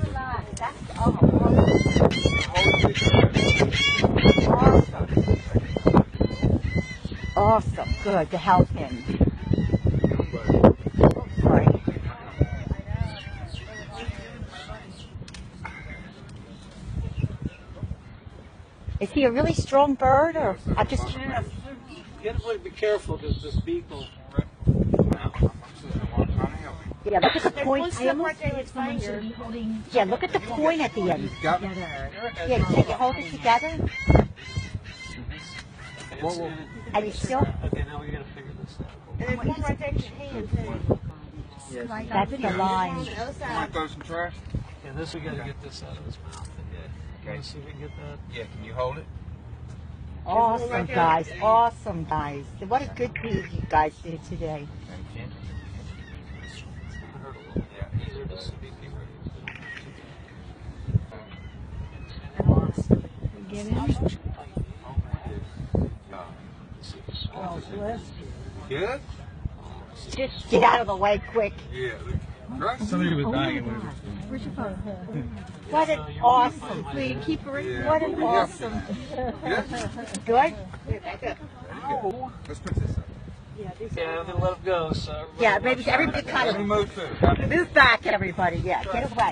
Relax. That's awesome. Awesome. Good to help him. Oh, sorry. Is he a really strong bird, or I just? Yeah, you gotta be careful because this beak will. Yeah, look at the point. Yeah, look at the point at the end. Yeah, can you hold it together? And you still? Okay, now we gotta figure this out. And then one right there in your hand, too. That's the line. On the other Want side. to throw some trash? Yeah, this we gotta get this out of his mouth. Yeah. Let's see if we can get that. Yeah, can you hold it? Awesome, guys. Awesome, guys. What a good deed you guys did today. I heard a little. Yeah. These are just the beak people. Get in. Oh, bless you. Good? Just get out of the way quick. Yeah. Somebody was dying. Where's your phone? What an awesome. Will you keep her in? What an awesome. Good? Let's put this up. Yeah, I'm gonna let him go. So Yeah, maybe everybody kind Let me of move through. move back, everybody. Yeah, get away.